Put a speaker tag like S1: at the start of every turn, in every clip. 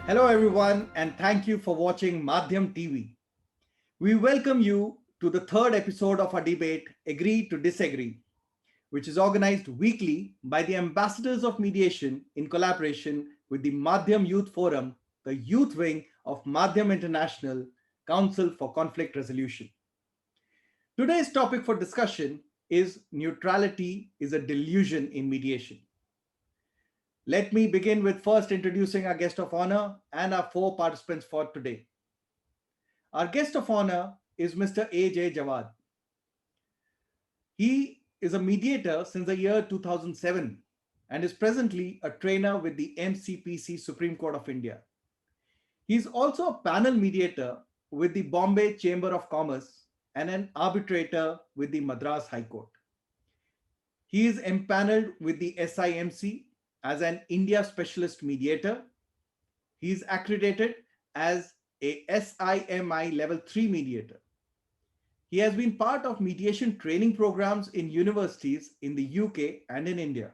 S1: Hello, everyone, and thank you for watching Madhyam TV. We welcome you to the third episode of our debate, Agree to Disagree, which is organized weekly by the ambassadors of mediation in collaboration with the Madhyam Youth Forum, the youth wing of Madhyam International Council for Conflict Resolution. Today's topic for discussion is neutrality is a delusion in mediation. Let me begin with first introducing our guest of honor and our four participants for today. Our guest of honor is Mr. A.J. Jawad. He is a mediator since the year 2007 and is presently a trainer with the MCPC Supreme Court of India. He is also a panel mediator with the Bombay Chamber of Commerce and an arbitrator with the Madras High Court. He is empaneled with the SIMC as an India Specialist Mediator. He is accredited as a SIMI Level 3 Mediator. He has been part of mediation training programs in universities in the UK and in India.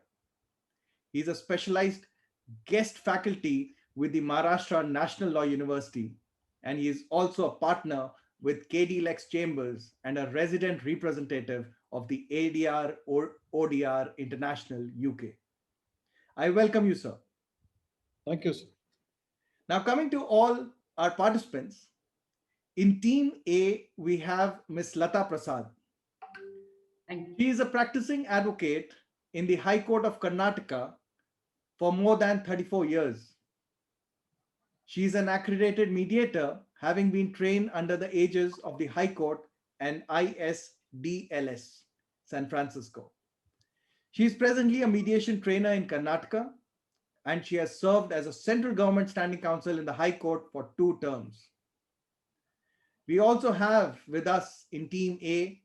S1: He is a specialized guest faculty with the Maharashtra National Law University, and he is also a partner with KD Lex Chambers and a resident representative of the ADR or ODR International UK. I welcome you, sir.
S2: Thank you, sir.
S1: Now, coming to all our participants, in Team A, we have Ms. Lata Prasad.
S3: Thank you.
S1: She is a practicing advocate in the High Court of Karnataka for more than 34 years. She is an accredited mediator, having been trained under the aegis of the High Court and ISDLS, San Francisco. She is presently a mediation trainer in Karnataka, and she has served as a central government standing counsel in the High Court for 2 terms. We also have with us in Team A,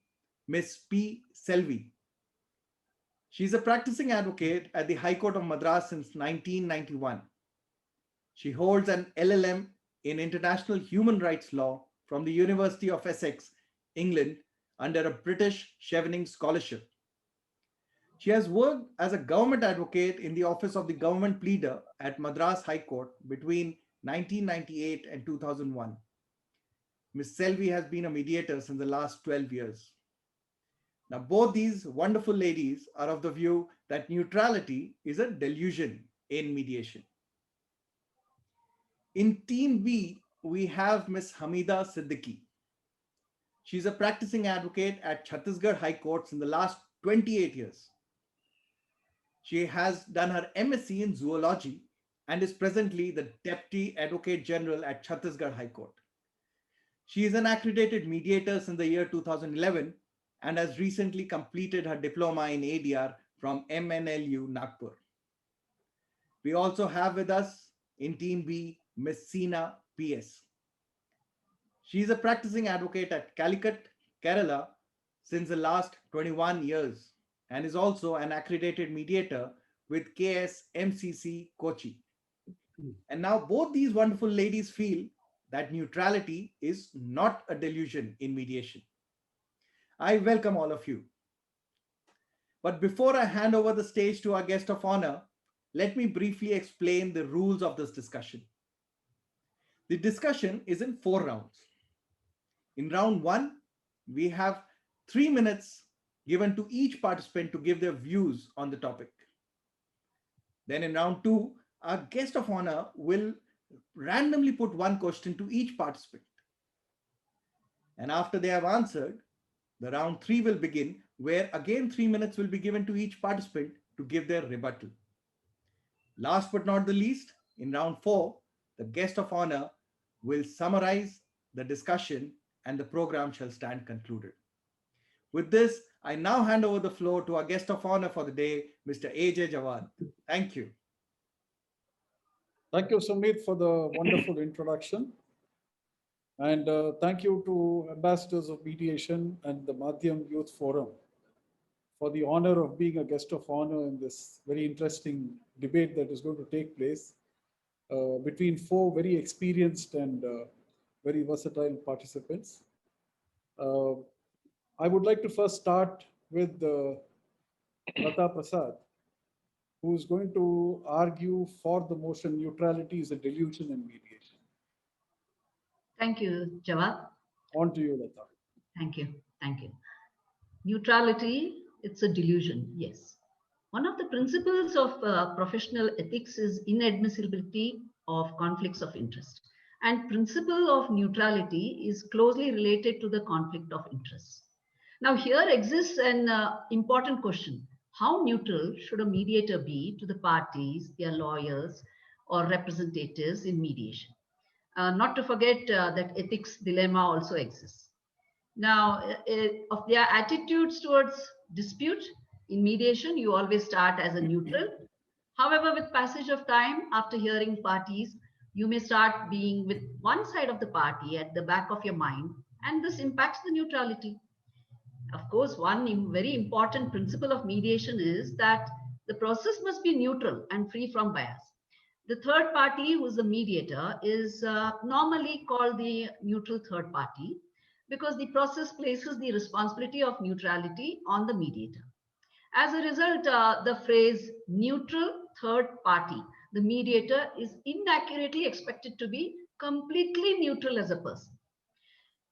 S1: Ms. P. Selvi. She's a practicing advocate at the High Court of Madras since 1991. She holds an LLM in International Human Rights Law from the University of Essex, England, under a British Chevening Scholarship. She has worked as a government advocate in the office of the government pleader at Madras High Court between 1998 and 2001. Ms. Selvi has been a mediator since the last 12 years. Now, both these wonderful ladies are of the view that neutrality is a delusion in mediation. In Team B, we have Ms. Hamida Siddiqui. She's a practicing advocate at Chhattisgarh High Courts in the last 28 years. She has done her MSc in zoology and is presently the Deputy Advocate General at Chhattisgarh High Court. She is an accredited mediator since the year 2011 and has recently completed her diploma in ADR from MNLU Nagpur. We also have with us in Team B, Ms. Seena PS. She is a practicing advocate at Calicut, Kerala since the last 21 years and is also an accredited mediator with KSMCC Kochi. And now both these wonderful ladies feel that neutrality is not a delusion in mediation. I welcome all of you. But before I hand over the stage to our guest of honor, let me briefly explain the rules of this discussion. The discussion is in 4 rounds. In round 1, we have 3 minutes given to each participant to give their views on the topic. Then in round 2, our guest of honor will randomly put one question to each participant. And after they have answered, the round 3 will begin, where again 3 minutes will be given to each participant to give their rebuttal. Last but not the least, in round 4, the guest of honor will summarize the discussion and the program shall stand concluded. With this, I now hand over the floor to our guest of honor for the day, Mr. A.J. Jawad. Thank you.
S2: Thank you, Sumit, for the wonderful introduction. And thank you to Ambassadors of Mediation and the Madhyam Youth Forum for the honor of being a guest of honor in this very interesting debate that is going to take place between 4 very experienced and very versatile participants. I would like to first start with Lata Prasad. who is going to argue for the motion neutrality is a delusion in mediation.
S3: Thank you, Jawad.
S2: On to you, Lata.
S3: Thank you. Thank you. Neutrality, it's a delusion, yes. One of the principles of professional ethics is inadmissibility of conflicts of interest. And principle of neutrality is closely related to the conflict of interest. Now here exists an important question. How neutral should a mediator be to the parties, their lawyers, or representatives in mediation? Not to forget that ethics dilemma also exists. Now, of their attitudes towards dispute in mediation, you always start as a neutral. However, with passage of time, after hearing parties, you may start being with one side of the party at the back of your mind, and this impacts the neutrality. Of course, one very important principle of mediation is that the process must be neutral and free from bias. The third party, who is the mediator, is normally called the neutral third party because the process places the responsibility of neutrality on the mediator. As a result, the phrase neutral third party, the mediator, is inaccurately expected to be completely neutral as a person.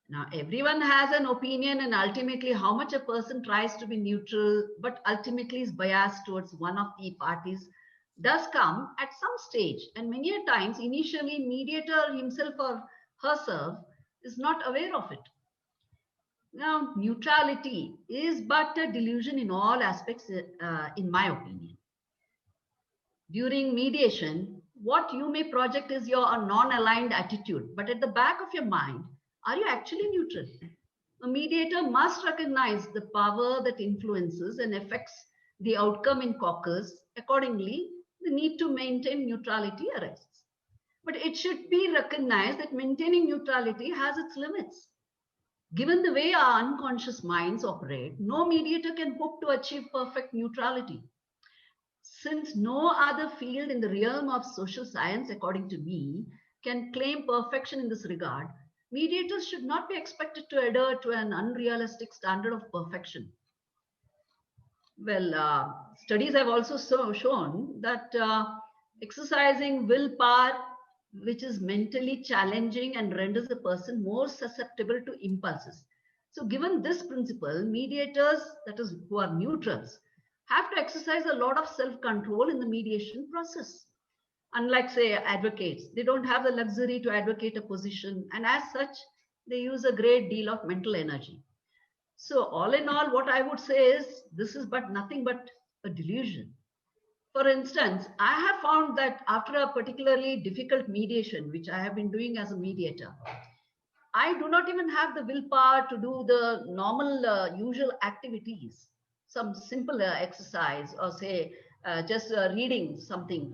S3: Now, everyone has an opinion, and ultimately, how much a person tries to be neutral, but ultimately is biased towards one of the parties, does come at some stage. And many a times, initially, mediator himself or herself is not aware of it. Now, neutrality is but a delusion in all aspects, in my opinion. During mediation, what you may project is your non-aligned attitude, but at the back of your mind, are you actually neutral? A mediator must recognize the power that influences and affects the outcome in caucus. Accordingly, the need to maintain neutrality arises. But it should be recognized that maintaining neutrality has its limits. Given the way our unconscious minds operate, no mediator can hope to achieve perfect neutrality. Since no other field in the realm of social science, according to me, can claim perfection in this regard, mediators should not be expected to adhere to an unrealistic standard of perfection. Well, studies have also shown that exercising willpower, which is mentally challenging and renders a person more susceptible to impulses. So given this principle, mediators, that is, who are neutrals, have to exercise a lot of self-control in the mediation process. Unlike, say, advocates, they don't have the luxury to advocate a position, and as such, they use a great deal of mental energy. So all in all, what I would say is this is but nothing but a delusion. For instance, I have found that after a particularly difficult mediation, which I have been doing as a mediator, I do not even have the willpower to do the normal usual activities, some simple exercise, or say just reading something.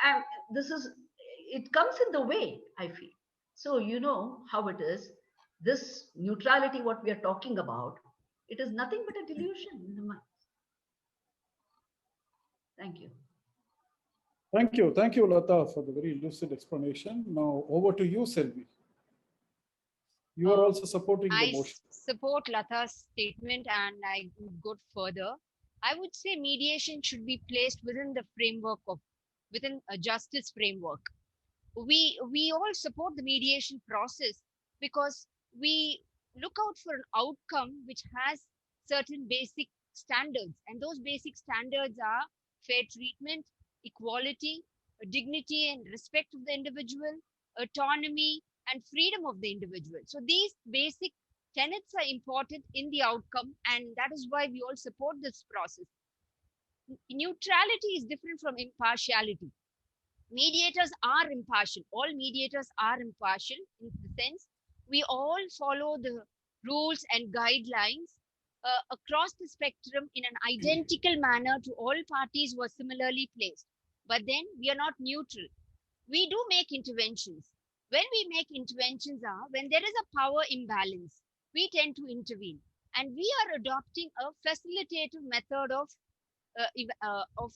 S3: And this is, it comes in the way, I feel. So you know how it is. This neutrality, what we are talking about, it is nothing but a delusion in the mind. Thank you.
S2: Thank you, Lata, for the very lucid explanation. Now over to you, Selvi. You are also supporting the
S4: I
S2: motion.
S4: support Lata's statement and I would go further. I would say mediation should be placed within the framework of, within a justice framework. We all support the mediation process because we look out for an outcome which has certain basic standards, and those basic standards are fair treatment, equality, dignity and respect of the individual, autonomy and freedom of the individual. So these basic tenets are important in the outcome, and that is why we all support this process. Neutrality is different from impartiality. Mediators are impartial. All mediators are impartial in the sense we all follow the rules and guidelines across the spectrum in an identical manner to all parties who are similarly placed. But then we are not neutral. We do make interventions. When we make interventions are when there is a power imbalance, we tend to intervene. And we are adopting a facilitative method of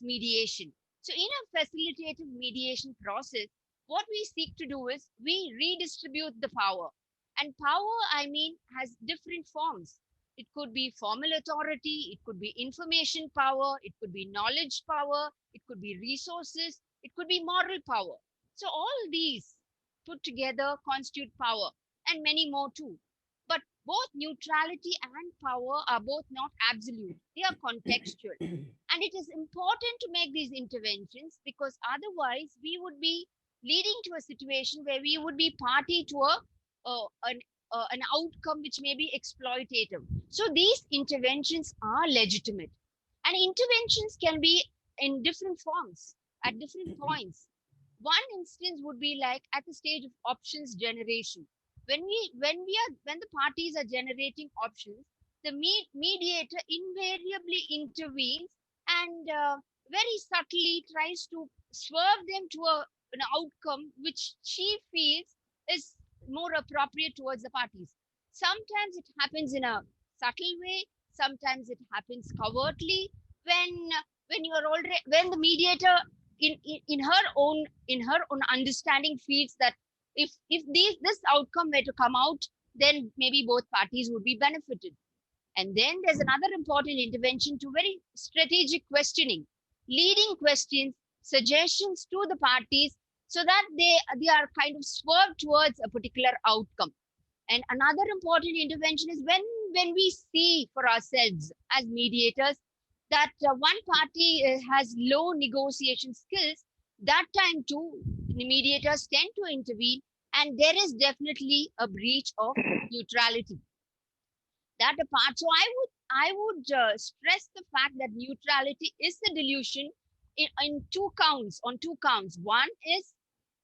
S4: mediation. So in a facilitative mediation process, what we seek to do is we redistribute the power. And power, I mean, has different forms. it could be formal authority, it could be information power, it could be knowledge power, it could be resources, it could be moral power. So all these put together constitute power, and many more too. But both neutrality and power are both not absolute, they are contextual. And it is important to make these interventions, because otherwise we would be leading to a situation where we would be party to an outcome which may be exploitative. So these interventions are legitimate, and interventions can be in different forms at different points. One instance would be like at the stage of options generation. When the parties are generating options, the mediator invariably intervenes and very subtly tries to swerve them to an outcome which she feels is more appropriate towards the parties. Sometimes it happens in a subtle way, sometimes it happens covertly. When you are already, when the mediator in her own understanding feels that if this outcome were to come out, then maybe both parties would be benefited. And then there's another important intervention to very strategic questioning, leading questions, suggestions to the parties, so that they are kind of swerved towards a particular outcome. And another important intervention is when we see for ourselves as mediators that one party has low negotiation skills, that time too the mediators tend to intervene, and there is definitely a breach of neutrality. That apart, so I would stress the fact that neutrality is the delusion in two counts, on two counts. One is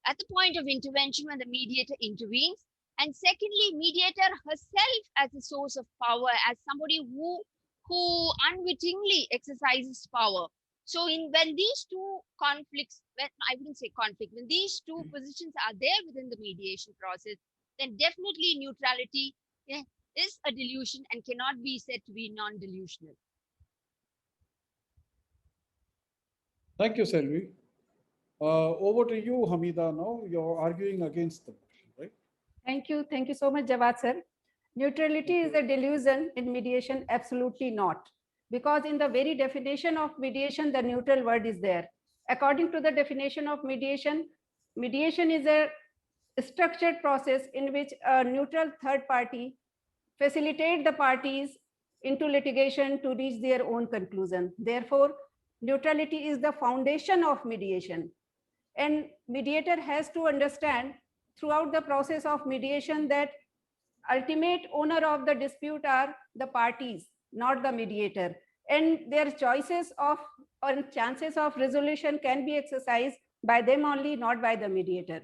S4: at the point of intervention when the mediator intervenes, and secondly, mediator herself as a source of power, as somebody who unwittingly exercises power. So when these two conflicts, when I wouldn't say conflict, when these two positions are there within the mediation process, then definitely neutrality, yeah, is a delusion and cannot be said to be non-delusional.
S2: Thank you, Selvi. Over to you, Hamida. Now you're arguing against the motion, right?
S5: Thank you. Thank you so much, Jawad sir. Neutrality is a delusion in mediation? Absolutely not. Because in the very definition of mediation, the neutral word is there. According to the definition of mediation, mediation is a structured process in which a neutral third party facilitate the parties into litigation to reach their own conclusion. Therefore, neutrality is the foundation of mediation. And mediator has to understand throughout the process of mediation that ultimate owner of the dispute are the parties, not the mediator. And their choices of or chances of resolution can be exercised by them only, not by the mediator.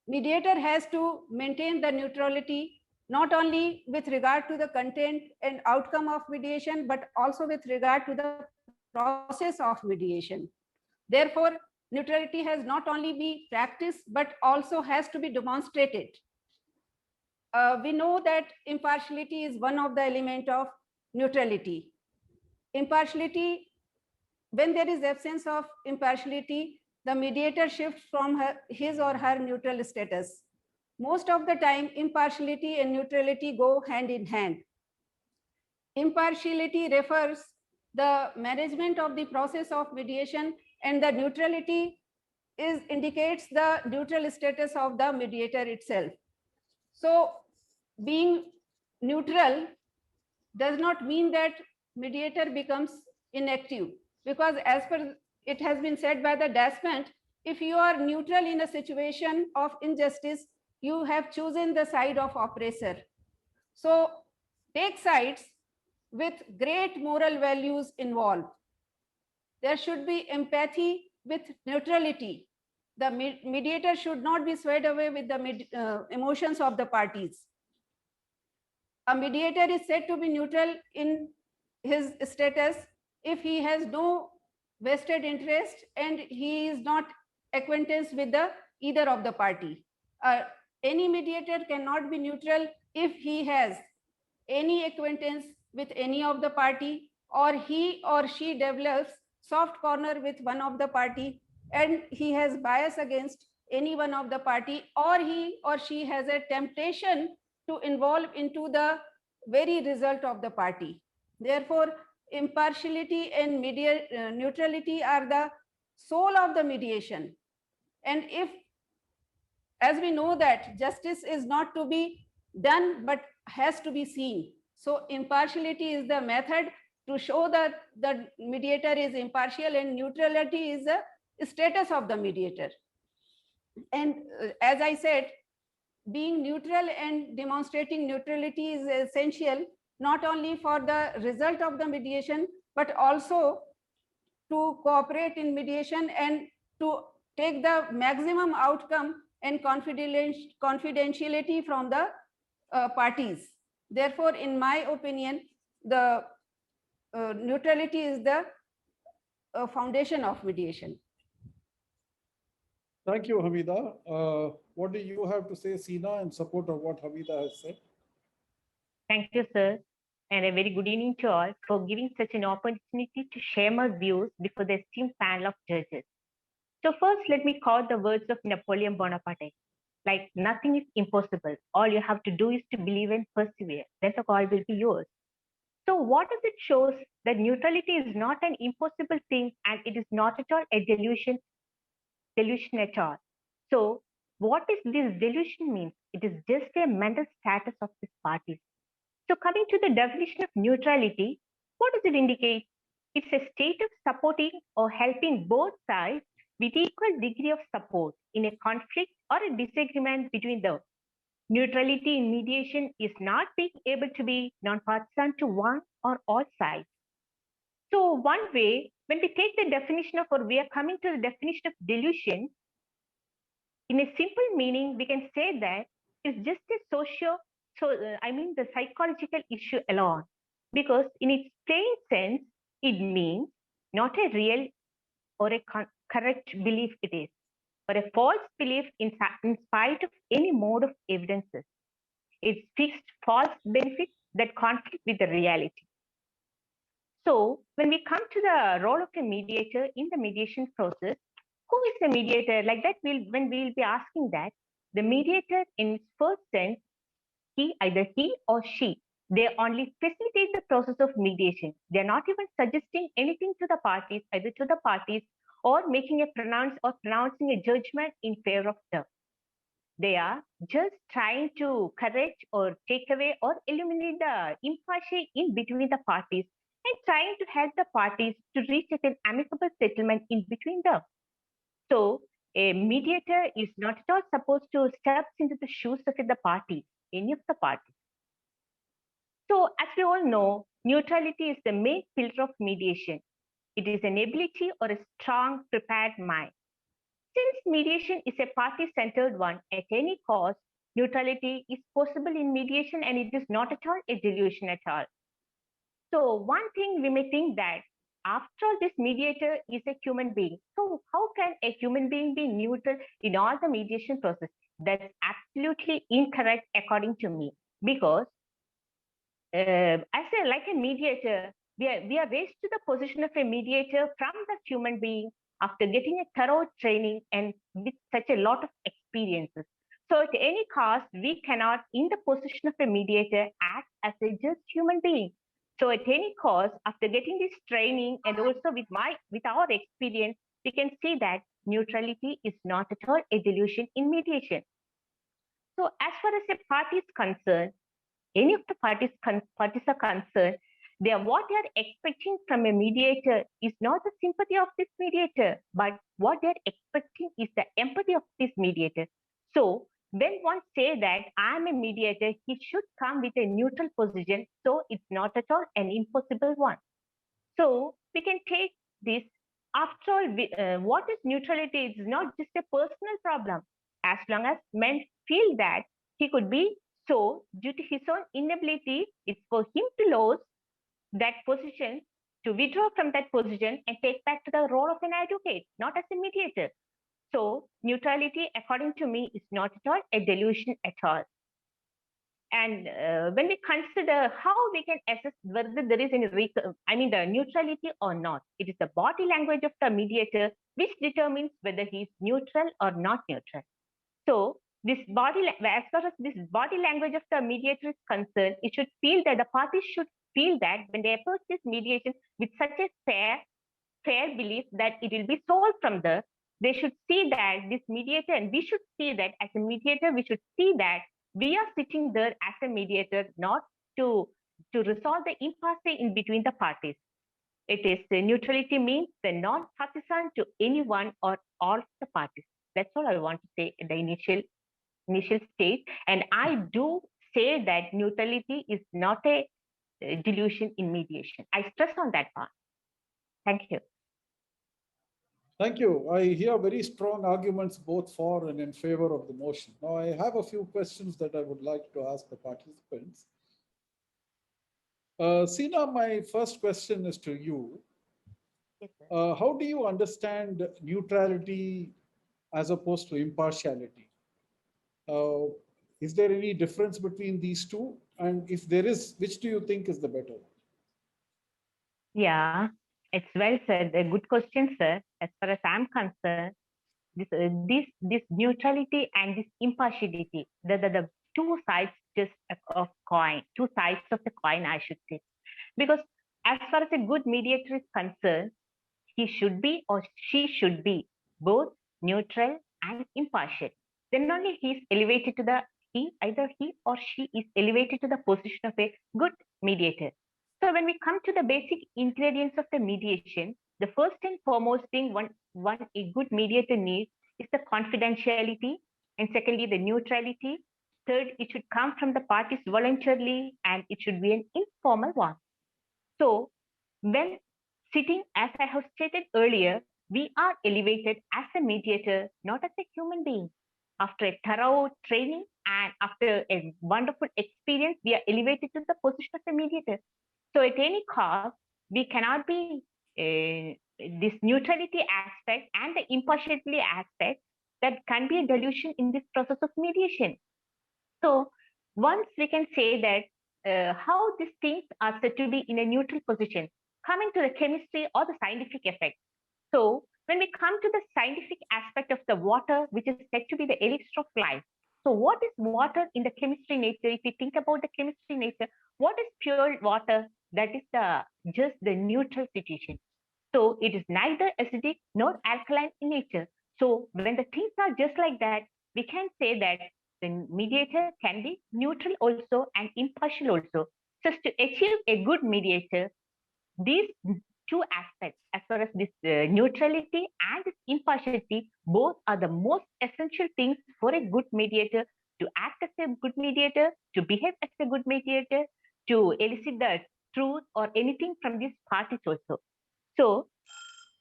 S5: Mediator has to maintain the neutrality not only with regard to the content and outcome of mediation, but also with regard to the process of mediation. Therefore, neutrality has not only be practiced, but also has to be demonstrated. We know that impartiality is one of the elements of neutrality. Impartiality, when there is absence of impartiality, the mediator shifts from his or her neutral status. Most of the time, impartiality and neutrality go hand in hand. Impartiality refers the management of the process of mediation, and the neutrality indicates the neutral status of the mediator itself. So being neutral does not mean that mediator becomes inactive, because as per it has been said by the despot, if you are neutral in a situation of injustice, you have chosen the side of oppressor. So take sides with great moral values involved. There should be empathy with neutrality. The mediator should not be swayed away with the emotions of the parties. A mediator is said to be neutral in his status if he has no vested interest and he is not acquaintance with either of the party. Any mediator cannot be neutral if he has any acquaintance with any of the party, or he or she develops soft corner with one of the party and he has bias against any one of the party, or he or she has a temptation to involve into the very result of the party. Therefore, impartiality and neutrality are the soul of the mediation. And if, as we know that justice is not to be done but has to be seen, so impartiality is the method to show that the mediator is impartial, and neutrality is the status of the mediator. And as I said, being neutral and demonstrating neutrality is essential not only for the result of the mediation, but also to cooperate in mediation and to take the maximum outcome and confidentiality from the parties. Therefore, in my opinion, the neutrality is the foundation of mediation.
S2: Thank you, Hamida. What do you have to say, Sina, in support of what Hamida has said?
S6: Thank you, sir. And a very good evening to all for giving such an opportunity to share my views before the esteemed panel of judges. So first, let me quote the words of Napoleon Bonaparte. Like, nothing is impossible. All you have to do is to believe and persevere. Then the call will be yours. So what does it show? That neutrality is not an impossible thing, and it is not at all a delusion at all. So what is this delusion means? It is just a mental status of these parties. So coming to the definition of neutrality, what does it indicate? It's a state of supporting or helping both sides with equal degree of support in a conflict or a disagreement between them. Neutrality in mediation is not being able to be non-partisan to one or all sides. So one way, when we take the definition of, or we are coming to the definition of delusion, in a simple meaning, we can say that it's just the psychological issue alone, because in its plain sense, it means not a real or a correct belief it is, but a false belief in spite of any mode of evidences. It's fixed false benefits that conflict with the reality. So when we come to the role of a mediator in the mediation process, who is the mediator? Like that, when we'll be asking that, the mediator in its first sense, either he or she, they only facilitate the process of mediation. They're not even suggesting anything to the parties, either to the parties or making a pronouncing a judgment in favor of them. They are just trying to correct or take away or eliminate the impasse in between the parties and trying to help the parties to reach an amicable settlement in between them. So a mediator is not at all supposed to step into the shoes of the parties, any of the parties. So as we all know, neutrality is the main pillar of mediation. It is an ability or a strong, prepared mind. Since mediation is a party-centered one at any cost, neutrality is possible in mediation, and it is not at all a delusion at all. So one thing we may think that after all, this mediator is a human being. So how can a human being be neutral in all the mediation process? That's absolutely incorrect according to me, because as a mediator, we are raised to the position of a mediator from the human being after getting a thorough training and with such a lot of experiences. So at any cost, we cannot, in the position of a mediator, act as a just human being. So at any cost, after getting this training and also with our experience, we can see that neutrality is not at all a delusion in mediation. So as far as a party is concerned, any of the parties are concerned, what they are expecting from a mediator is not the sympathy of this mediator, but what they are expecting is the empathy of this mediator. So when one say that I am a mediator, he should come with a neutral position. So it's not at all an impossible one. So we can take this. After all, what is neutrality? It's not just a personal problem. As long as men feel that he could be so, due to his own inability, it's for him to lose that position, to withdraw from that position and take back to the role of an advocate, not as a mediator. So neutrality, according to me, is not at all a delusion at all. And when we consider how we can assess whether there is any, the neutrality or not, it is the body language of the mediator which determines whether he is neutral or not neutral. So as far as this body language of the mediator is concerned, it should feel that the parties should feel that when they approach this mediation with such a fair belief that it will be solved from there, they should see that this mediator, and we should see that as a mediator, we should see that we are sitting there as a mediator, not to resolve the impasse in between the parties. It is neutrality means the non-partisan to anyone or all the parties. That's all I want to say in the initial stage. And I do say that neutrality is not a delusion in mediation. I stress on that part. Thank you.
S2: Thank you. I hear very strong arguments both for and in favor of the motion. Now, I have a few questions that I would like to ask the participants. Sina, my first question is to you.
S6: Yes, sir.
S2: How do you understand neutrality as opposed to impartiality? Is there any difference between these two? And if there is, which do you think is the better?
S6: Yeah, it's well said. A good question, sir. As far as I'm concerned, this neutrality and this impartiality, the two sides just of coin, two sides of the coin, I should say. Because as far as a good mediator is concerned, he should be or she should be both neutral and impartial. Then only either he or she is elevated to the position of a good mediator. So when we come to the basic ingredients of the mediation, the first and foremost thing one a good mediator needs is the confidentiality, and secondly the neutrality. Third, it should come from the parties voluntarily, and it should be an informal one. So when sitting, as I have stated earlier, we are elevated as a mediator, not as a human being. After a thorough training and after a wonderful experience, we are elevated to the position of a mediator. So at any cost, we cannot be this neutrality aspect and the impartiality aspect that can be a delusion in this process of mediation. So once we can say that how these things are said to be in a neutral position, coming to the chemistry or the scientific effect. So when we come to the scientific aspect of the water, which is said to be the elixir of life. So what is water in the chemistry nature? If you think about the chemistry nature, what is pure water? That is just the neutral situation. So it is neither acidic nor alkaline in nature. So when the things are just like that, we can say that the mediator can be neutral also and impartial also. Just to achieve a good mediator, these two aspects, as far as this neutrality and this impartiality, both are the most essential things for a good mediator to act as a good mediator, to behave as a good mediator, to elicit the truth or anything from these parties also. So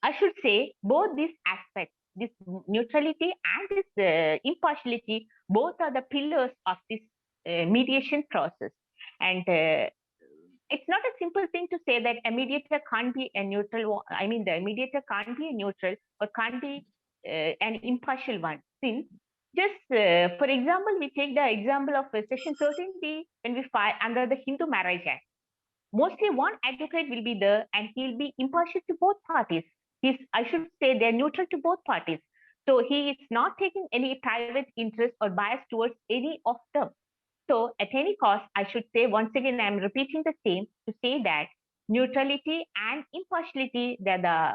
S6: I should say both these aspects, this neutrality and this impartiality, both are the pillars of this mediation process. And it's not a simple thing to say that a mediator can't be a neutral. I mean, the mediator can't be a neutral or can't be an impartial one. Since just for example, we take the example of Section 13B when we file under the Hindu Marriage Act. Mostly one advocate will be there and he'll be impartial to both parties. I should say they're neutral to both parties. So he is not taking any private interest or bias towards any of them. So at any cost, I should say, once again, I'm repeating the same to say that neutrality and impartiality, they're the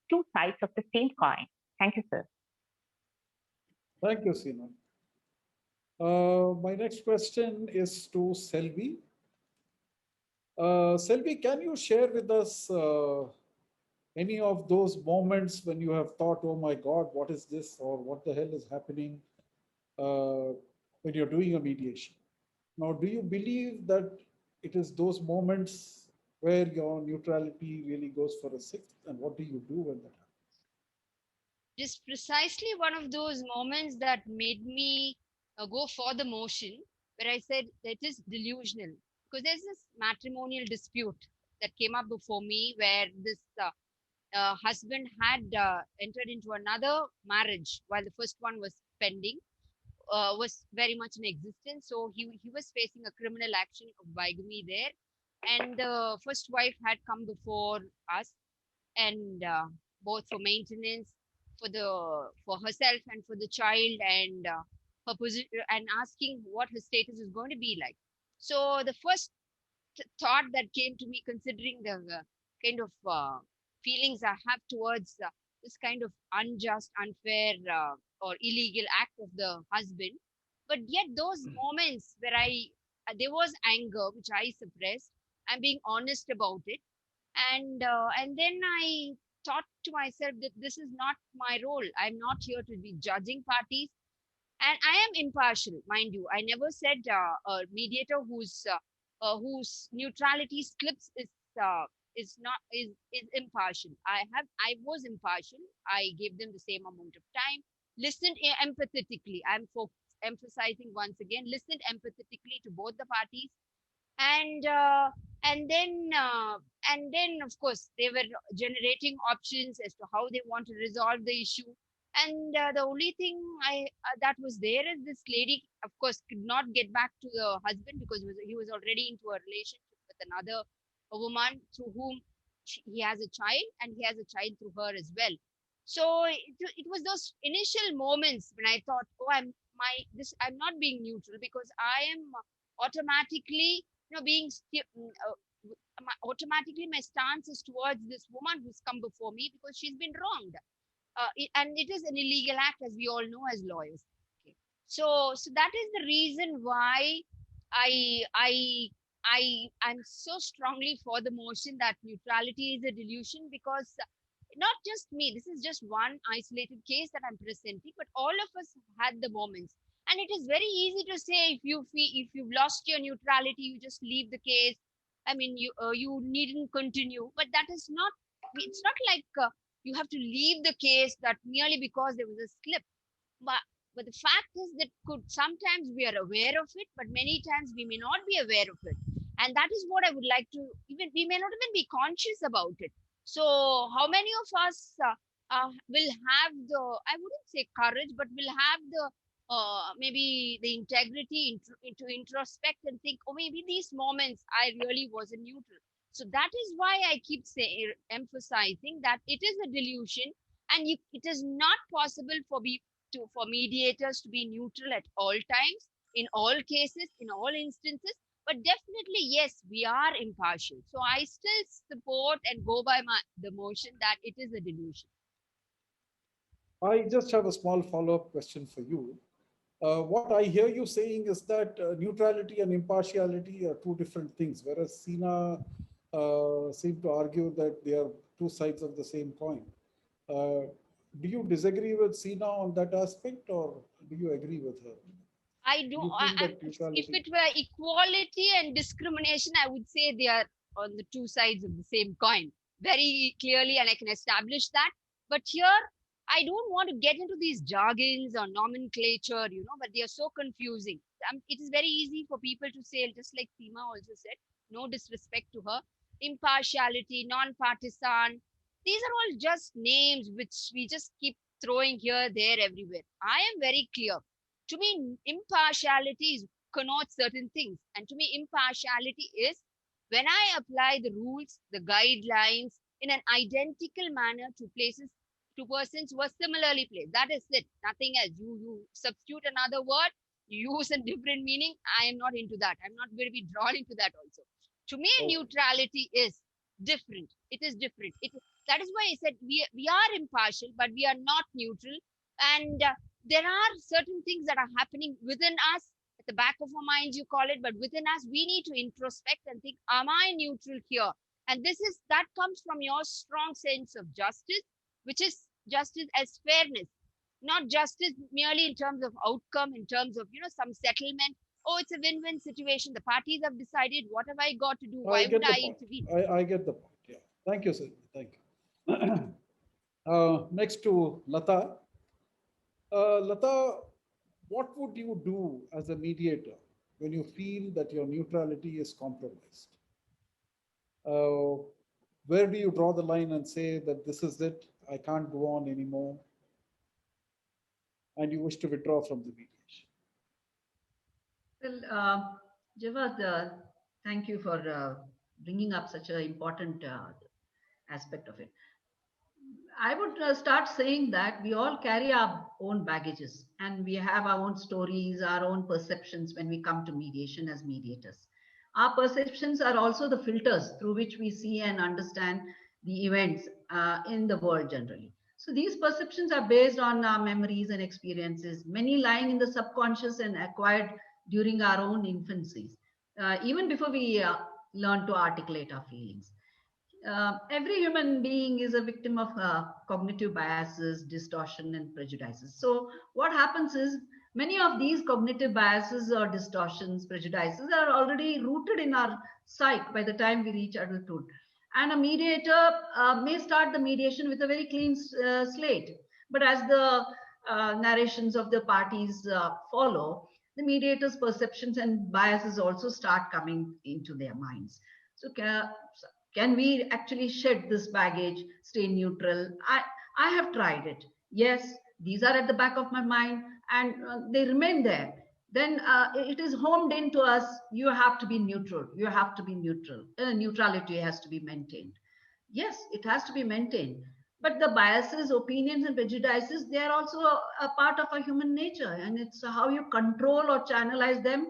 S6: two sides of the same coin. Thank you, sir.
S2: Thank you, Sina. My next question is to Selvi. Selvi, can you share with us any of those moments when you have thought, oh my God, what is this? Or what the hell is happening when you're doing a mediation? Now, do you believe that it is those moments where your neutrality really goes for a sixth? And what do you do when that happens?
S4: It is precisely one of those moments that made me go for the motion, where I said it is delusional. Because there's this matrimonial dispute that came up before me where this husband had entered into another marriage while the first one was pending, was very much in existence. So he was facing a criminal action of bigamy there. And the first wife had come before us, and both for maintenance, for herself and for the child, and her position and asking what her status is going to be like. So the first thought that came to me, considering the kind of feelings I have towards this kind of unjust, unfair, or illegal act of the husband, but yet those moments where there was anger which I suppressed. I'm being honest about it, and then I thought to myself that this is not my role. I'm not here to be judging parties, and I am impartial, mind you. I never said a mediator whose neutrality slips is not is impartial. I was impartial. I gave them the same amount of time, listened empathetically. Emphasizing once again, listened empathetically to both the parties, and uh, and then uh, and then of course they were generating options as to how they want to resolve the issue. And the only thing I that was there is this lady, of course, could not get back to the husband because he was already into a relationship with another a woman through whom he has a child, and he has a child through her as well. So it was those initial moments when I thought, oh, I'm not being neutral because I am automatically, being automatically my stance is towards this woman who's come before me because she's been wronged, and it is an illegal act, as we all know as lawyers. Okay. So that is the reason why I I I'm so strongly for the motion that neutrality is a delusion, because not just me, this is just one isolated case that I'm presenting, but all of us had the moments. And it is very easy to say, if you've lost your neutrality, you just leave the case. I mean, you needn't continue, but that is not. It's not like you have to leave the case that merely because there was a slip. But the fact is that could sometimes we are aware of it, but many times we may not be aware of it. And that is what I would like to, even we may not even be conscious about it. So how many of us will have the, I wouldn't say courage, but will have the maybe the integrity into introspect and think, oh, maybe these moments I really wasn't neutral. So that is why I keep emphasizing that it is a delusion, and it is not possible for mediators to be neutral at all times, in all cases, in all instances. But definitely, yes, we are impartial. So I still support and go by the motion that it is a delusion.
S2: I just have a small follow-up question for you. What I hear you saying is that neutrality and impartiality are two different things, whereas Sina seemed to argue that they are two sides of the same coin. Do you disagree with Sina on that aspect, or do you agree with her?
S4: I don't.
S2: You feel that
S4: If
S2: neutrality?
S4: it were equality and discrimination, I would say they are on the two sides of the same coin very clearly, and I can establish that. But here, I don't want to get into these jargons or nomenclature, but they are so confusing. It is very easy for people to say, just like Seema also said, no disrespect to her, impartiality, non-partisan. These are all just names which we just keep throwing here, there, everywhere. I am very clear. To me, impartiality connotes certain things, and to me, impartiality is when I apply the rules, the guidelines in an identical manner to persons who are similarly placed. That is it, nothing else. You substitute another word, you use a different meaning. I am not into that. I'm not going to be drawn into that also. To me,
S2: Okay.
S4: neutrality is different. It is different. That is why I said we are impartial, but we are not neutral. And there are certain things that are happening within us, at the back of our minds, you call it, but within us, we need to introspect and think, am I neutral here? And that comes from your strong sense of justice, which is justice as fairness, not justice merely in terms of outcome, in terms of, some settlement. Oh, it's a win-win situation. The parties have decided, what have I got to do?
S2: I
S4: Why would
S2: get the
S4: I
S2: point.
S4: intervene?
S2: I get the point. Yeah. Thank you, sir. Thank you. Next to Lata. Lata, what would you do as a mediator when you feel that your neutrality is compromised? Where do you draw the line and say that this is it, I can't go on anymore, and you wish to withdraw from the mediation?
S3: Well, Javad, thank you for bringing up such an important aspect of it. I would start saying that we all carry our own baggages and we have our own stories, our own perceptions when we come to mediation as mediators. Our perceptions are also the filters through which we see and understand the events in the world generally. So these perceptions are based on our memories and experiences, many lying in the subconscious and acquired during our own infancies, even before we learn to articulate our feelings. Every human being is a victim of cognitive biases, distortion, and prejudices. So, what happens is many of these cognitive biases or distortions, prejudices are already rooted in our psyche by the time we reach adulthood. And a mediator may start the mediation with a very clean slate, but as the narrations of the parties follow, the mediator's perceptions and biases also start coming into their minds. So, can we actually shed this baggage, stay neutral? I have tried it. Yes, these are at the back of my mind and they remain there. Then it is homed into us. You have to be neutral. You have to be neutral. Neutrality has to be maintained. Yes, it has to be maintained. But the biases, opinions, and prejudices, they are also a part of our human nature. And it's how you control or channelize them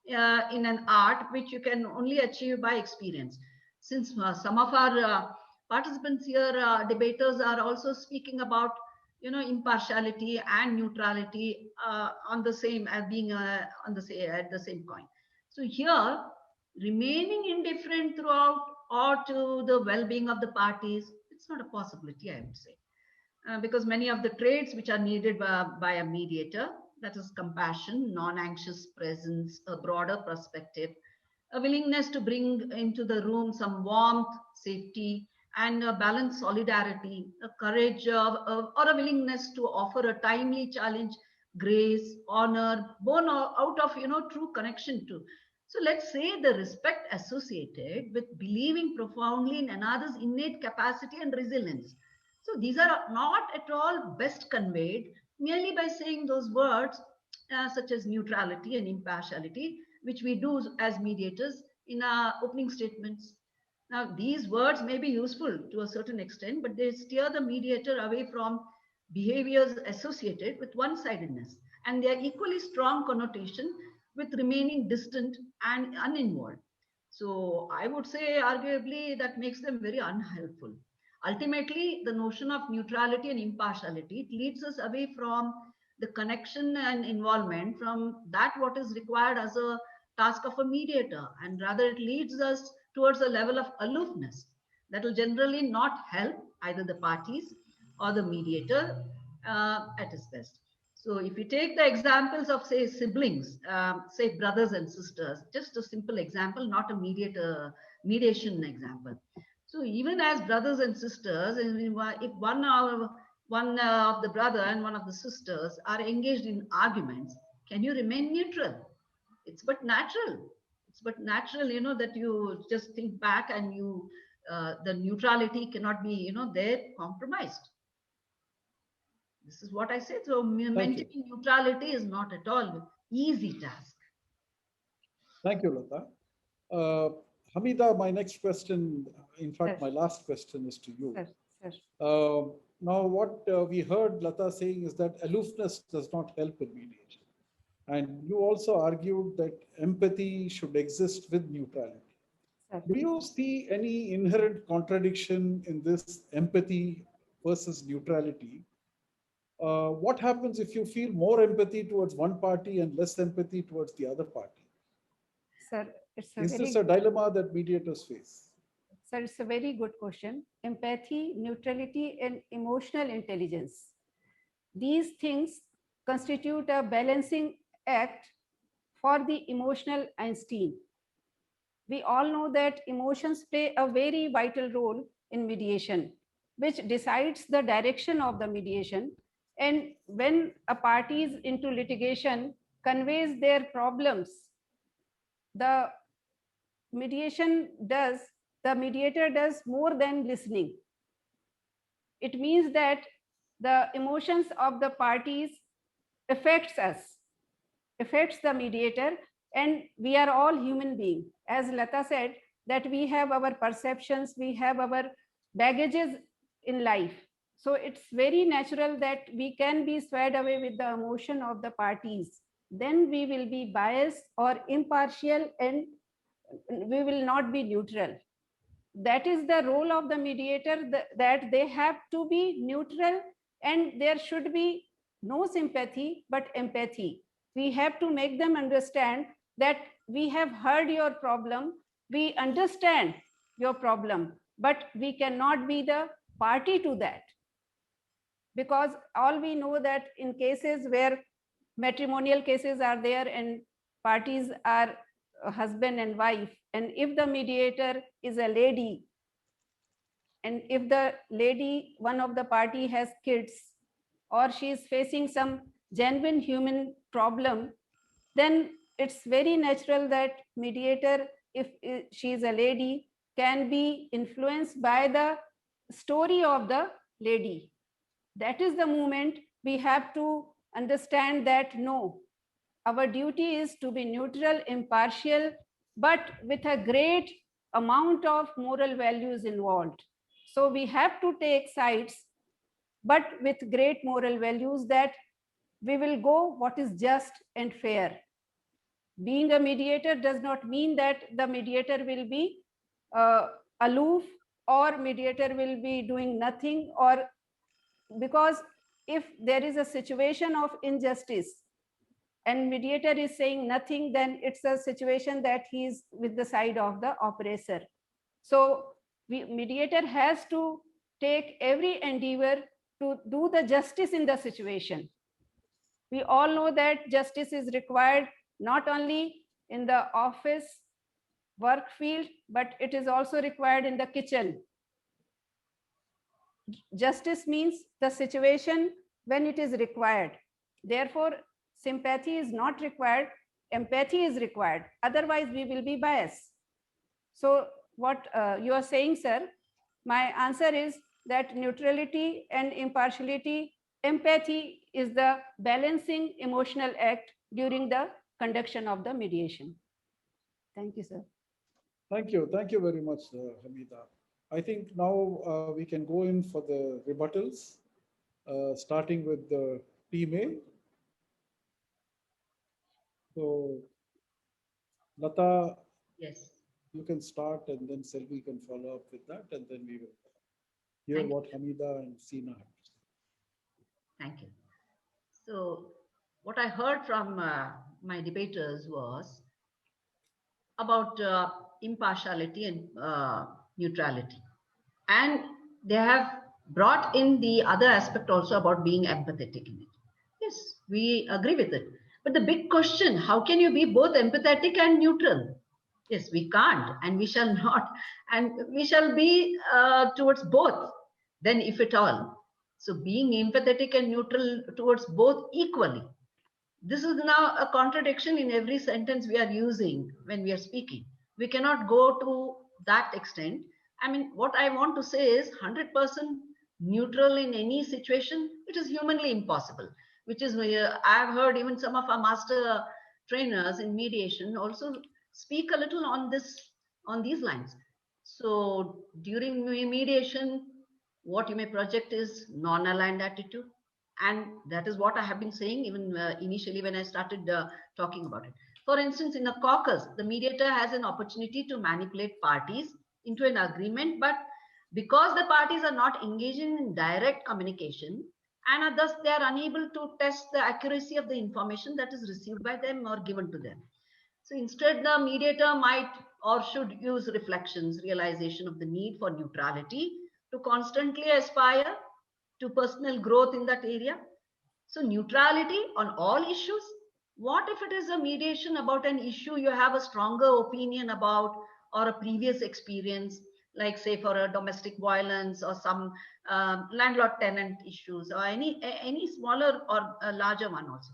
S3: in an art, which you can only achieve by experience. Since some of our participants here, debaters, are also speaking about, impartiality and neutrality on the same as being on the same at the same coin. So here, remaining indifferent throughout or to the well-being of the parties, it's not a possibility, I would say, because many of the traits which are needed by a mediator, that is compassion, non-anxious presence, a broader perspective, a willingness to bring into the room some warmth, safety, and a balanced solidarity, a courage or a willingness to offer a timely challenge, grace, honor, born out of true connection to. So let's say the respect associated with believing profoundly in another's innate capacity and resilience. So these are not at all best conveyed merely by saying those words such as neutrality and impartiality, which we do as mediators in our opening statements. Now, these words may be useful to a certain extent, but they steer the mediator away from behaviors associated with one-sidedness, and they are equally strong connotation with remaining distant and uninvolved. So I would say arguably that makes them very unhelpful. Ultimately, the notion of neutrality and impartiality leads us away from the connection and involvement from that what is required as a task of a mediator, and rather it leads us towards a level of aloofness that will generally not help either the parties or the mediator at its best. So if you take the examples of, say, siblings, say brothers and sisters, just a simple example, not a mediation example. So even as brothers and sisters, if one of the brother and one of the sisters are engaged in arguments, can you remain neutral? It's but natural. It's but natural, that you just think back and the neutrality cannot be, there compromised. This is what I said. So maintaining neutrality is not at all easy task.
S2: Thank you, Lata. Hamida, my next question, in fact, my last question is to you. Now, what we heard Lata saying is that aloofness does not help in mediation. And you also argued that empathy should exist with neutrality. Do you see any inherent contradiction in this empathy versus neutrality? What happens if you feel more empathy towards one party and less empathy towards the other party?
S5: Sir,
S2: is this a dilemma that mediators face?
S5: Sir, it's a very good question. Empathy, neutrality, and emotional intelligence. These things constitute a balancing act for the emotional Einstein. We all know that emotions play a very vital role in mediation, which decides the direction of the mediation. And when a party is into litigation, conveys their problems, the mediator does more than listening. It means that the emotions of the parties affects us, affects the mediator, and we are all human beings. As Lata said, that we have our perceptions, we have our baggages in life. So it's very natural that we can be swayed away with the emotion of the parties. Then we will be biased or impartial, and we will not be neutral. That is the role of the mediator, that they have to be neutral, and there should be no sympathy but empathy. We have to make them understand that we have heard your problem, we understand your problem, but we cannot be the party to that. Because all we know that in cases where matrimonial cases are there and parties are husband and wife, and if the mediator is a lady, and if the lady, one of the party, has kids, or she is facing some genuine human problem, then it's very natural that mediator, if she is a lady, can be influenced by the story of the lady. That is the moment we have to understand that no, our duty is to be neutral, impartial, but with a great amount of moral values involved. So we have to take sides, but with great moral values, that we will go what is just and fair. Being a mediator does not mean that the mediator will be aloof, or mediator will be doing nothing, or because if there is a situation of injustice and mediator is saying nothing, then it's a situation that he is with the side of the oppressor. So mediator has to take every endeavor to do the justice in the situation. We all know that justice is required not only in the office work field, but it is also required in the kitchen. Justice means the situation when it is required. Therefore, sympathy is not required, empathy is required. Otherwise, we will be biased. So what you are saying, sir, my answer is that neutrality and impartiality, empathy is the balancing emotional act during the conduction of the mediation. Thank you, sir.
S2: Thank you. Thank you very much, Hamida. I think now we can go in for the rebuttals, starting with the team A. So, Lata,
S3: Yes.
S2: you can start, and then Selvi can follow up with that, and then we will hear
S3: Thank
S2: what Hamida and Sina have to say.
S3: Thank you. So what I heard from my debaters was about impartiality and neutrality. And they have brought in the other aspect also about being empathetic in it. Yes, we agree with it. But the big question, how can you be both empathetic and neutral? Yes, we can't, and we shall not. And we shall be towards both, then if at all. So being empathetic and neutral towards both equally. This is now a contradiction in every sentence we are using when we are speaking. We cannot go to that extent. I mean, what I want to say is 100% neutral in any situation, it is humanly impossible, which is, I've heard even some of our master trainers in mediation also speak a little on these lines. So during mediation, what you may project is non-aligned attitude. And that is what I have been saying even initially when I started talking about it. For instance, in a caucus, the mediator has an opportunity to manipulate parties into an agreement, but because the parties are not engaging in direct communication, and thus they are unable to test the accuracy of the information that is received by them or given to them. So instead, the mediator might or should use reflections, realization of the need for neutrality to constantly aspire to personal growth in that area. So neutrality on all issues. What if it is a mediation about an issue you have a stronger opinion about or a previous experience, like say for a domestic violence or some landlord-tenant issues or any smaller or a larger one also.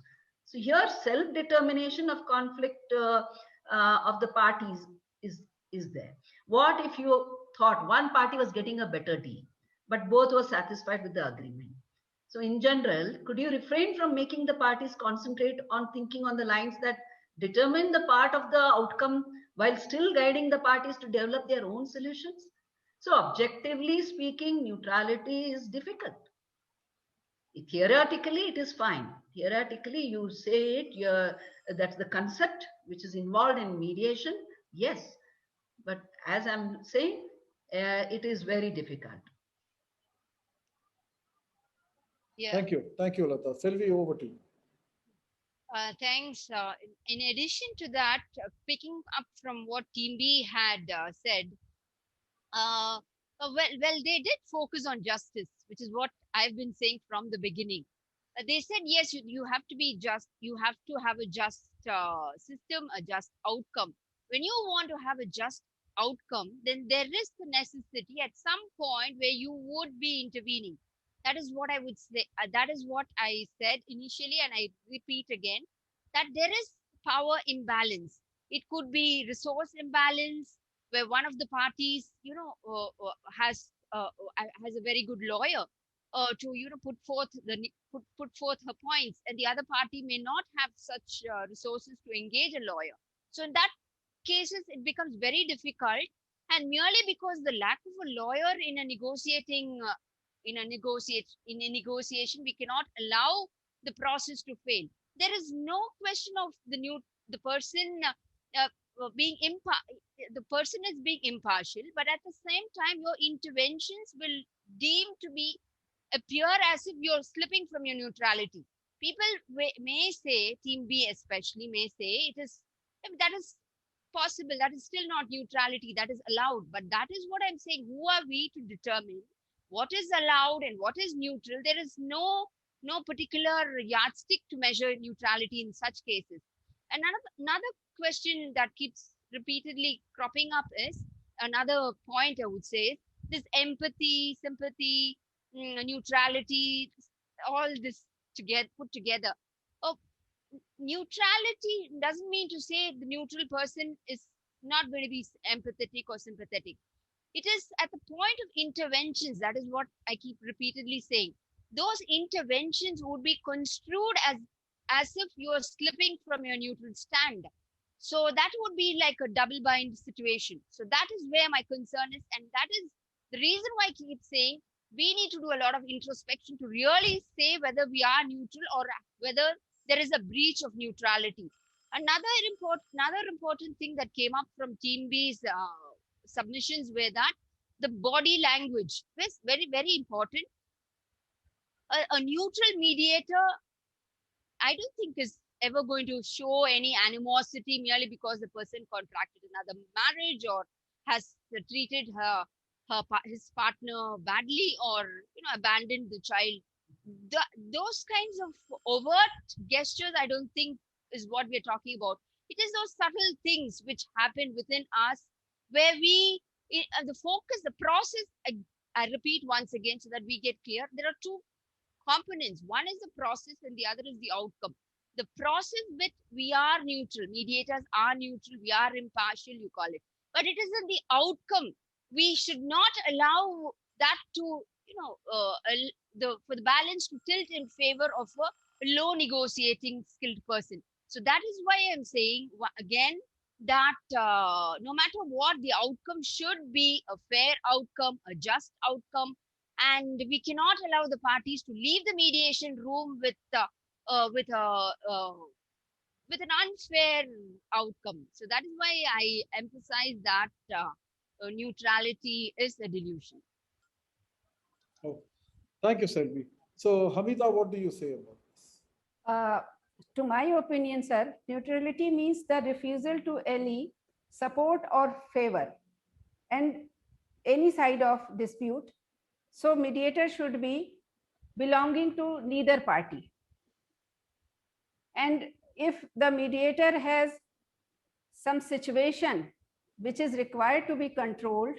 S3: So here self-determination of conflict of the parties is there. What if you thought one party was getting a better deal, but both were satisfied with the agreement? So in general, could you refrain from making the parties concentrate on thinking on the lines that determine the part of the outcome while still guiding the parties to develop their own solutions? So objectively speaking, neutrality is difficult. Theoretically, it is fine. Theoretically, you say it, that's the concept which is involved in mediation. Yes. But as I'm saying, it is very difficult.
S4: Yeah.
S2: Thank you, Lata. Selvi, over to you.
S4: Thanks. In addition to that, picking up from what Team B had said, well, they did focus on justice, which is what I've been saying from the beginning. They said, yes, you have to be just, you have to have a just system, a just outcome. When you want to have a just outcome, then there is the necessity at some point where you would be intervening. That is what I would say. That is what I said initially, and I repeat again that there is power imbalance. It could be resource imbalance, where one of the parties, has a very good lawyer to put forth her points, and the other party may not have such resources to engage a lawyer. So in that cases, it becomes very difficult, and merely because the lack of a lawyer in a negotiation, we cannot allow the process to fail. There is no question of the person being the person is being impartial, but at the same time your interventions will deem to be appear as if you're slipping from your neutrality. People may say, Team B especially may say, that is possible, that is still not neutrality, that is allowed. But that is what I'm saying. Who are we to determine what is allowed and what is neutral? There is no particular yardstick to measure neutrality in such cases. And another question that keeps repeatedly cropping up is another point I would say, this empathy, sympathy, neutrality, all this put together. Oh, neutrality doesn't mean to say the neutral person is not going to be empathetic or sympathetic. It is at the point of interventions. That is what I keep repeatedly saying. Those interventions would be construed as if you are slipping from your neutral stand. So that would be like a double bind situation. So that is where my concern is, and that is the reason why I keep saying we need to do a lot of introspection to really say whether we are neutral or whether there is a breach of neutrality. Another important thing that came up from Team B's submissions were that the body language was very, very important. A neutral mediator, I don't think, is ever going to show any animosity merely because the person contracted another marriage or has treated his partner badly, or abandoned the child. Those kinds of overt gestures, I don't think is what we're talking about. It is those subtle things which happen within us where the focus, the process, I repeat once again so that we get clear. There are two components. One is the process and the other is the outcome. The process bit, we are neutral. Mediators are neutral. We are impartial, you call it. But it isn't the outcome. We should not allow that to, for the balance to tilt in favor of a low negotiating skilled person. So that is why I'm saying again that no matter what, the outcome should be a fair outcome, a just outcome, and we cannot allow the parties to leave the mediation room with an unfair outcome. So that is why I emphasize that neutrality is a delusion.
S2: Oh, thank you, Selvi. So, Hamida, what do you say about this?
S5: To my opinion, sir, neutrality means the refusal to any support or favor and any side of dispute. So mediator should be belonging to neither party. And if the mediator has some situation which is required to be controlled,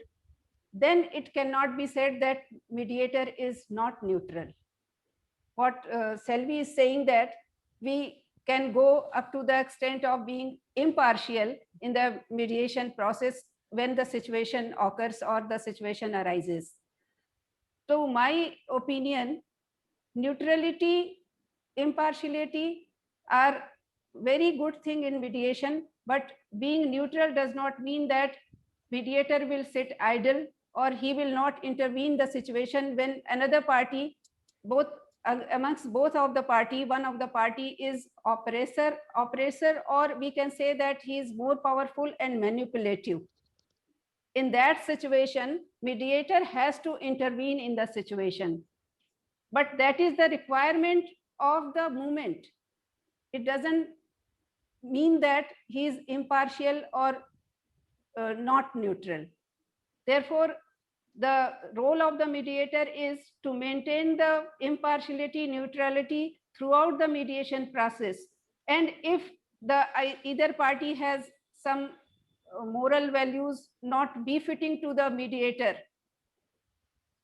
S5: then it cannot be said that mediator is not neutral. What Selvi is saying, that we can go up to the extent of being impartial in the mediation process when the situation occurs or the situation arises. To my opinion, neutrality, impartiality are very good thing in mediation, but being neutral does not mean that mediator will sit idle or he will not intervene the situation when another party, both amongst both of the party, one of the party is oppressor, or we can say that he is more powerful and manipulative. In that situation, mediator has to intervene in the situation. But that is the requirement of the moment. It doesn't mean that he is impartial or not neutral. Therefore, the role of the mediator is to maintain the impartiality, neutrality throughout the mediation process. And if the either party has some moral values not befitting to the mediator,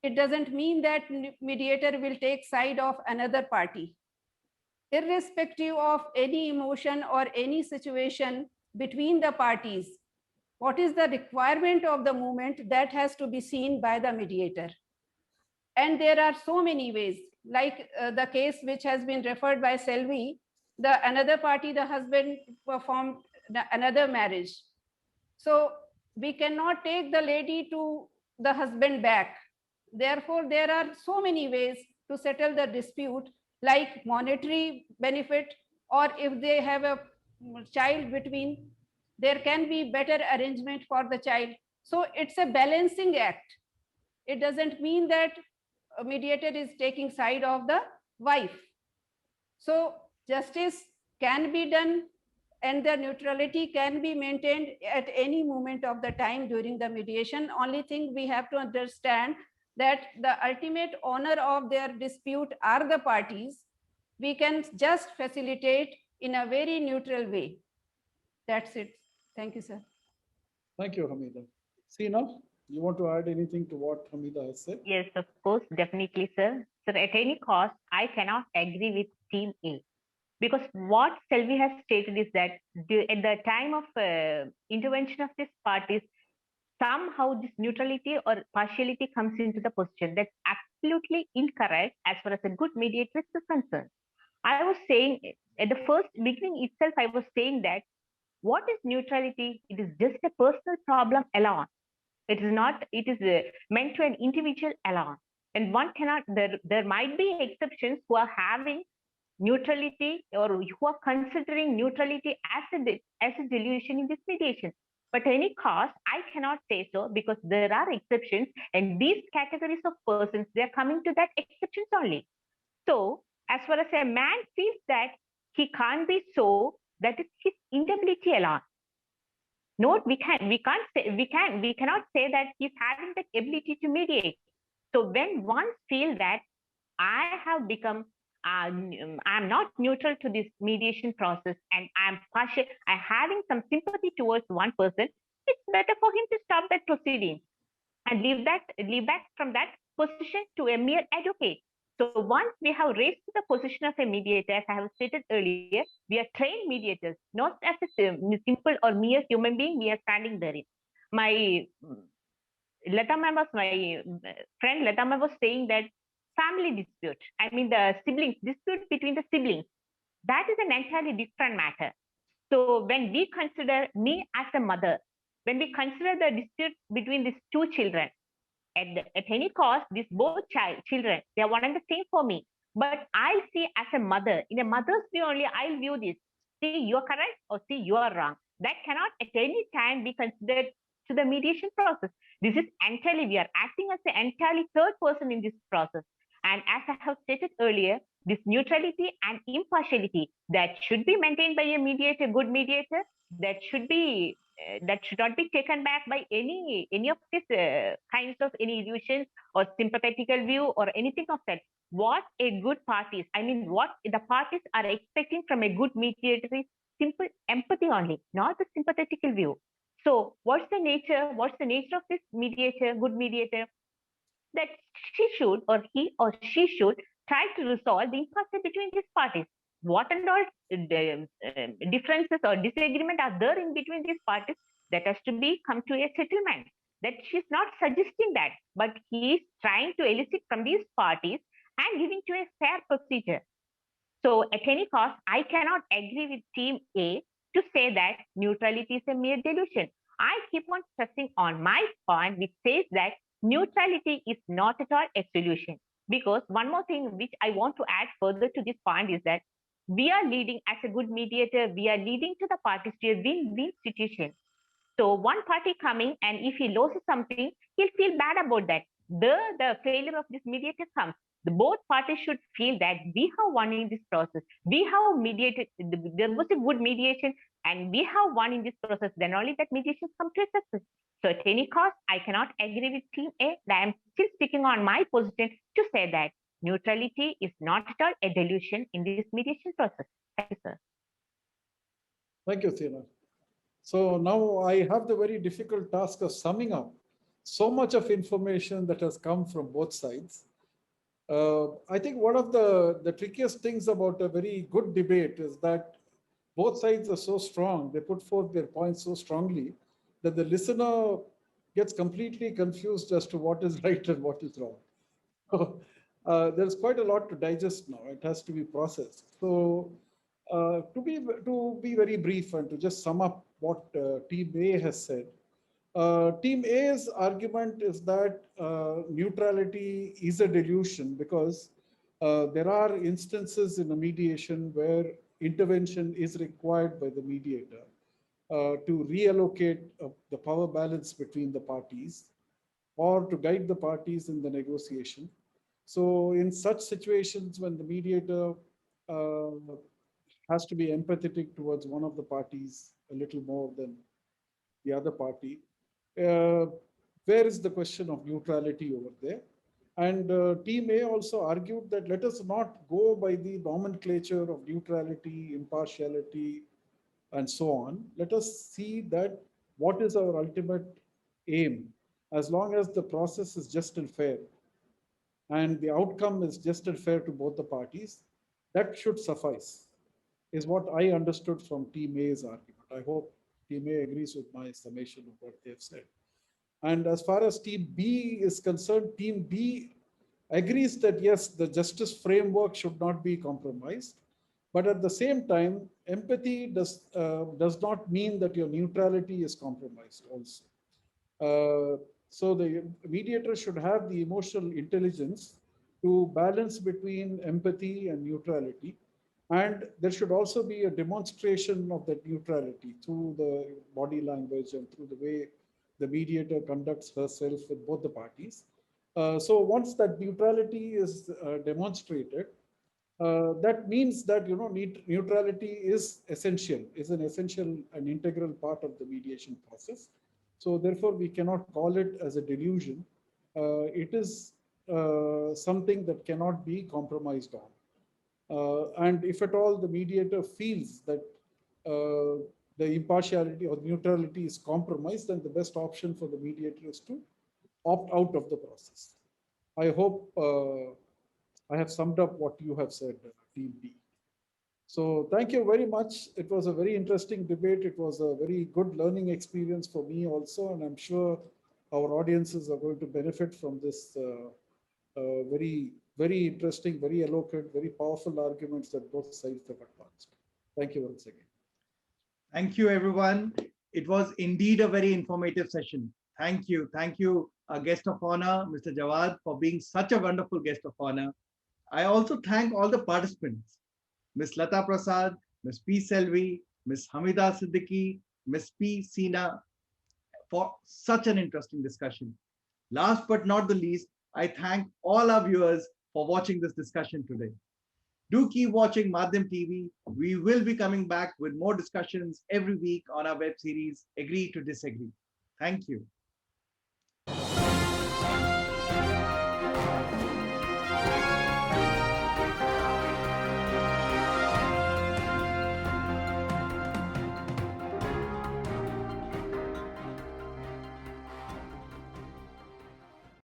S5: it doesn't mean that mediator will take side of another party. Irrespective of any emotion or any situation between the parties, what is the requirement of the moment, that has to be seen by the mediator. And there are so many ways, like the case which has been referred by Selvi, the another party, the husband performed another marriage. So we cannot take the lady to the husband back. Therefore, there are so many ways to settle the dispute, like monetary benefit, or if they have a child between, there can be better arrangement for the child. So it's a balancing act. It doesn't mean that a mediator is taking side of the wife. So justice can be done and the neutrality can be maintained at any moment of the time during the mediation. Only thing we have to understand that the ultimate owner of their dispute are the parties. We can just facilitate in a very neutral way. That's it. Thank you, sir.
S2: Thank you, Hamida. Seena, you want to add anything to what Hamida has said?
S6: Yes, of course, definitely, sir. Sir, at any cost, I cannot agree with Team A. Because what Selvi has stated is that at the time of intervention of these parties, somehow this neutrality or partiality comes into the position. That's absolutely incorrect as far as a good mediator is concerned. I was saying at the first beginning itself, I was saying that what is neutrality? It is just a personal problem alone. It is not, it is meant to an individual alone. And one cannot, there might be exceptions who are having neutrality or who are considering neutrality as a delusion in this mediation. But at any cost, I cannot say so because there are exceptions, and these categories of persons, they are coming to that exceptions only. So, as far as a man feels that he can't be so, that is his inability alone. Note, we cannot say that he's having the ability to mediate. So when one feels that I have become I'm not neutral to this mediation process and I'm partial, I'm having some sympathy towards one person, it's better for him to stop that proceeding and leave back from that position to a mere advocate. So once we have raised to the position of a mediator, as I have stated earlier, we are trained mediators, not as a simple or mere human being we are standing there in. My friend Latama was saying that family dispute, I mean the siblings, dispute between the siblings, that is an entirely different matter. So when we consider me as a mother, when we consider the dispute between these two children, at any cost, these both children, they are one and the same for me. But I see as a mother, in a mother's view only, I'll view this. See, you're correct or see, you are wrong. That cannot at any time be considered to the mediation process. This is entirely, we are acting as an entirely third person in this process. And as I have stated earlier, this neutrality and impartiality that should be maintained by a mediator, good mediator, that should not be taken back by any of these kinds of any illusions or sympathetical view or anything of that. What a good parties, I mean, what the parties are expecting from a good mediator is simple empathy only, not the sympathetical view. So what's the nature of this mediator, good mediator? That she should or he or she should try to resolve the impasse between these parties. What and all differences or disagreement are there in between these parties, that has to be come to a settlement. That she's not suggesting that, but he is trying to elicit from these parties and giving to a fair procedure. So at any cost, I cannot agree with Team A to say that neutrality is a mere delusion. I keep on stressing on my point, which says that neutrality is not at all a solution. Because one more thing which I want to add further to this point is that we are leading as a good mediator, we are leading to the parties to a win-win situation. So one party coming and if he loses something, he'll feel bad about that. The failure of this mediator comes. The both parties should feel that we have won in this process. We have mediated, there was a good mediation and we have won in this process. Then only that mediation comes to a success. So at any cost, I cannot agree with Team A. I am still sticking on my position to say that neutrality is not at all a delusion in this mediation process. Thank you, sir.
S2: Thank you, Tina. So now I have the very difficult task of summing up so much of information that has come from both sides. I think one of the trickiest things about a very good debate is that both sides are so strong, they put forth their points so strongly that the listener gets completely confused as to what is right and what is wrong. So, there's quite a lot to digest now. It has to be processed. So to be very brief and to just sum up what Team A has said, Team A's argument is that neutrality is a delusion because there are instances in a mediation where intervention is required by the mediator to reallocate the power balance between the parties or to guide the parties in the negotiation. So in such situations when the mediator uh, has to be empathetic towards one of the parties a little more than the other party, uh, where is the question of neutrality over there? And Team A also argued that let us not go by the nomenclature of neutrality, impartiality, and so on. Let us see that what is our ultimate aim. As long as the process is just and fair, and the outcome is just and fair to both the parties, that should suffice, is what I understood from Team A's argument. I hope Team A agrees with my summation of what they've said. And as far as Team B is concerned, Team B agrees that yes, the justice framework should not be compromised. But at the same time, empathy does not mean that your neutrality is compromised also. So the mediator should have the emotional intelligence to balance between empathy and neutrality. And there should also be a demonstration of that neutrality through the body language and through the way the mediator conducts herself with both the parties. So once that neutrality is demonstrated, that means that neutrality is essential, is an essential and integral part of the mediation process. So therefore, we cannot call it as a delusion. It is something that cannot be compromised on. And if at all the mediator feels that the impartiality or neutrality is compromised, then the best option for the mediator is to opt out of the process. I hope I have summed up what you have said, Team B. So thank you very much. It was a very interesting debate. It was a very good learning experience for me also, and I'm sure our audiences are going to benefit from this very, very interesting, very eloquent, very powerful arguments that both sides have advanced. Thank you once again.
S1: Thank you, everyone. It was indeed a very informative session. Thank you. Thank you, our guest of honor, Mr. Jawad, for being such a wonderful guest of honor. I also thank all the participants, Ms. Lata Prasad, Ms. P. Selvi, Ms. Hamida Siddiqui, Ms. P. Sina, for such an interesting discussion. Last but not the least, I thank all our viewers for watching this discussion today. Do keep watching Madhyam TV. We will be coming back with more discussions every week on our web series, Agree to Disagree. Thank you.